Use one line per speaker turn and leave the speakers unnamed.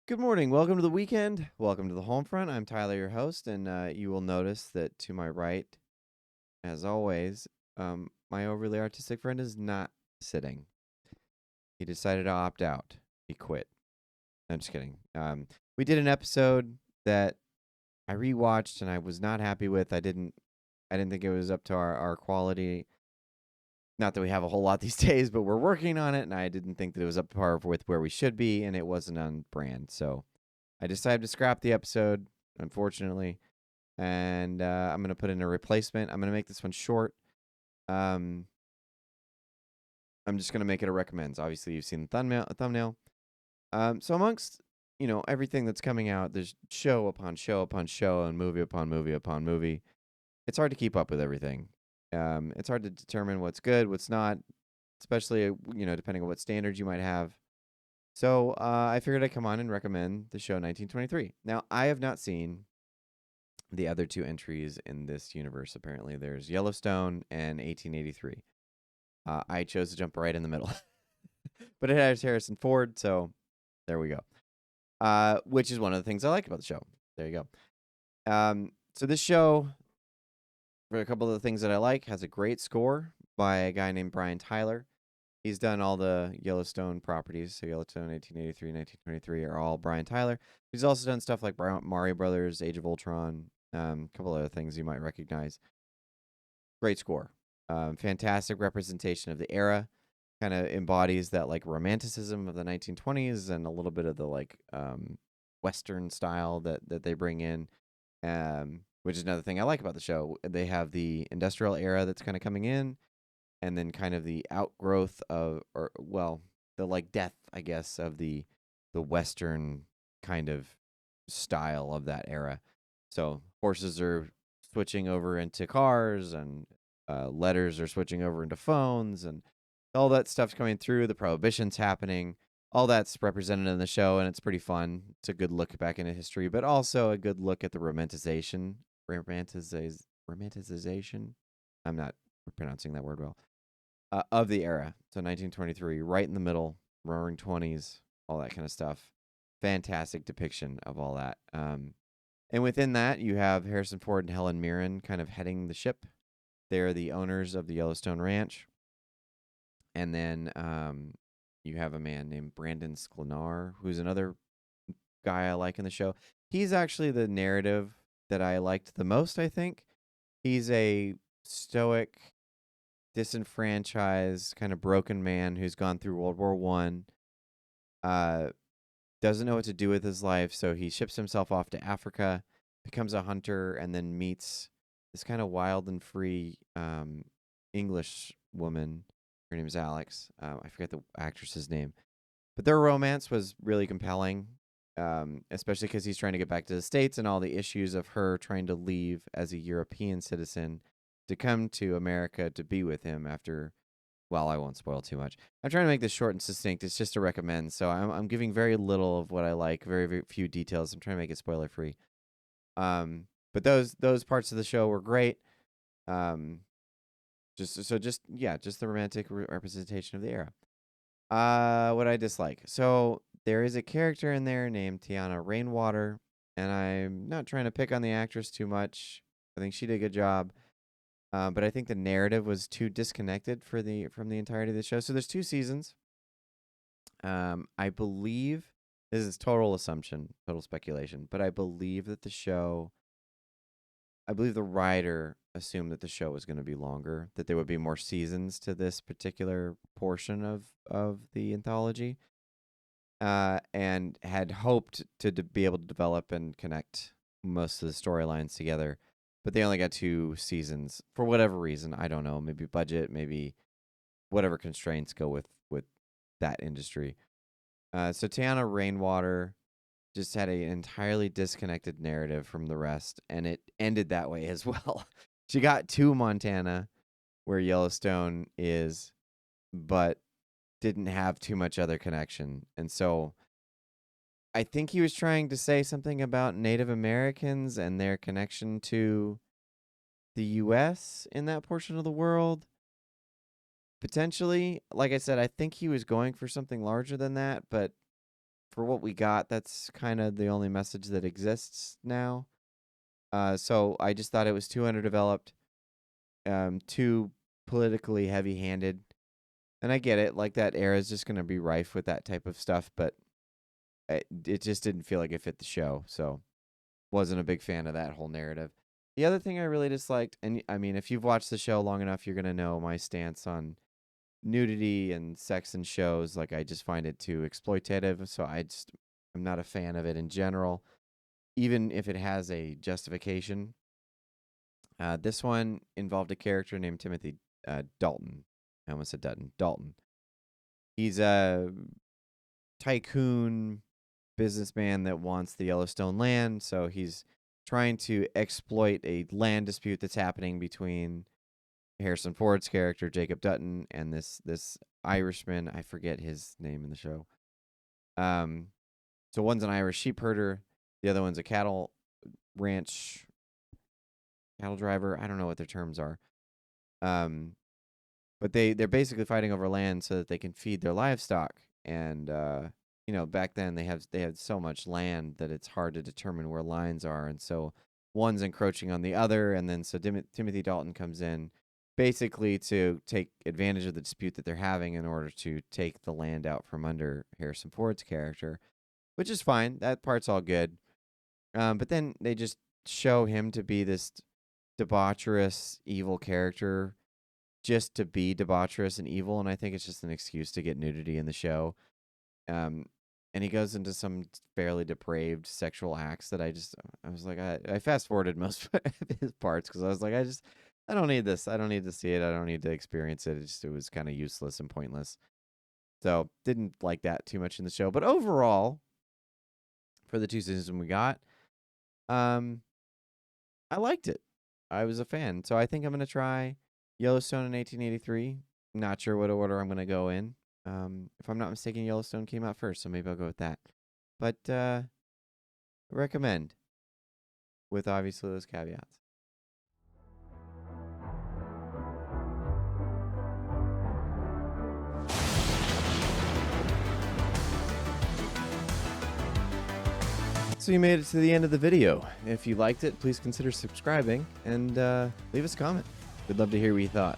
Good morning. Welcome to the weekend. Welcome to the HolmFront. I'm Tyler, your host, and you will notice that to my right, as always, my overly artistic friend is not sitting. He decided to opt out. He quit. I'm just kidding. We did an episode that I rewatched and I was not happy with. I didn't think it was up to our quality. Not that we have a whole lot these days, but we're working on it, and I didn't think that it was up to par with where we should be, and it wasn't on brand. So I decided to scrap the episode, unfortunately, and I'm going to put in a replacement. I'm going to make this one short. Um, I'm just going to make it a recommends. Obviously, you've seen the thumbnail. So amongst everything that's coming out, there's show upon show upon show and movie upon movie upon movie. It's hard to keep up with everything. It's hard to determine what's good, what's not, especially depending on what standards you might have. So I figured I'd come on and recommend the show 1923. Now, I have not seen the other two entries in this universe. Apparently, there's Yellowstone and 1883. I chose to jump right in the middle, but it has Harrison Ford, so there we go. Which is one of the things I like about the show. There you go. So this show, for a couple of the things that I like, has a great score by a guy named Brian Tyler. He's done all the Yellowstone properties. So Yellowstone, 1883, 1923 are all Brian Tyler. He's also done stuff like Mario Brothers, Age of Ultron, a couple other things you might recognize. Great score. Fantastic representation of the era. Kind of embodies that like romanticism of the 1920s and a little bit of the like Western style that they bring in, which is another thing I like about the show. They have the industrial era that's kind of coming in, and then kind of the outgrowth of, the like death, I guess, of the Western kind of style of that era. So horses are switching over into cars, and letters are switching over into phones, and all that stuff's coming through. The prohibition's happening. All that's represented in the show, and it's pretty fun. It's a good look back into history, but also a good look at the romanticization. I'm not pronouncing that word well. Of the era. So 1923, right in the middle, roaring 20s, all that kind of stuff. Fantastic depiction of all that. And within that, you have Harrison Ford and Helen Mirren kind of heading the ship. They're the owners of the Yellowstone Ranch. And then you have a man named Brandon Sklenar, who's another guy I like in the show. He's actually the narrative that I liked the most, I think. He's a stoic, disenfranchised, kind of broken man who's gone through World War One. Doesn't know what to do with his life, so he ships himself off to Africa, becomes a hunter, and then meets this kind of wild and free English woman. Her name is Alex. I forget the actress's name, but their romance was really compelling, especially because he's trying to get back to the States and all the issues of her trying to leave as a European citizen to come to America to be with him after. Well, I won't spoil too much. I'm trying to make this short and succinct. It's just a recommend, so I'm giving very little of what I like, very, very few details. I'm trying to make it spoiler free. But those parts of the show were great. Just the romantic representation of the era. What I dislike. So there is a character in there named Tiana Rainwater, and I'm not trying to pick on the actress too much. I think she did a good job. But I think the narrative was too disconnected from the entirety of the show. So there's 2 seasons. I believe this is total assumption, total speculation, but I believe that the writer assumed that the show was going to be longer, that there would be more seasons to this particular portion of the anthology, and had hoped to be able to develop and connect most of the storylines together. But they only got 2 seasons for whatever reason. I don't know. Maybe budget, maybe whatever constraints go with that industry. So Tiana Rainwater just had an entirely disconnected narrative from the rest, and it ended that way as well. She got to Montana, where Yellowstone is, but didn't have too much other connection. And so I think he was trying to say something about Native Americans and their connection to the US in that portion of the world. Potentially, like I said, I think he was going for something larger than that, but for what we got, that's kind of the only message that exists now. So I just thought it was too underdeveloped, too politically heavy-handed. And I get it, like that era is just going to be rife with that type of stuff, but it just didn't feel like it fit the show. So wasn't a big fan of that whole narrative. The other thing I really disliked, and I mean, if you've watched the show long enough, you're going to know my stance on nudity and sex in shows. Like, I just find it too exploitative. So I'm not a fan of it in general, even if it has a justification. This one involved a character named Timothy Dalton. I almost said Dutton. Dalton. He's a tycoon businessman that wants the Yellowstone land, so he's trying to exploit a land dispute that's happening between Harrison Ford's character Jacob Dutton and this Irishman. I forget his name in the show. So one's an Irish sheep herder, the other one's a cattle driver. I don't know what their terms are. But they're basically fighting over land so that they can feed their livestock. And back then they had so much land that it's hard to determine where lines are, and so one's encroaching on the other, and then so Timothy Dalton comes in basically to take advantage of the dispute that they're having in order to take the land out from under Harrison Ford's character, which is fine. That part's all good. But then they just show him to be this debaucherous, evil character just to be debaucherous and evil, and I think it's just an excuse to get nudity in the show. And he goes into some fairly depraved sexual acts that I was like, I fast forwarded most of his parts because I was like, I don't need this. I don't need to see it. I don't need to experience it. It was kind of useless and pointless. So didn't like that too much in the show. But overall, for the 2 seasons we got, I liked it. I was a fan. So I think I'm going to try Yellowstone in 1883. Not sure what order I'm going to go in. If I'm not mistaken, Yellowstone came out first, so maybe I'll go with that. But recommend, with obviously those caveats. So you made it to the end of the video. If you liked it, please consider subscribing and leave us a comment. We'd love to hear what you thought.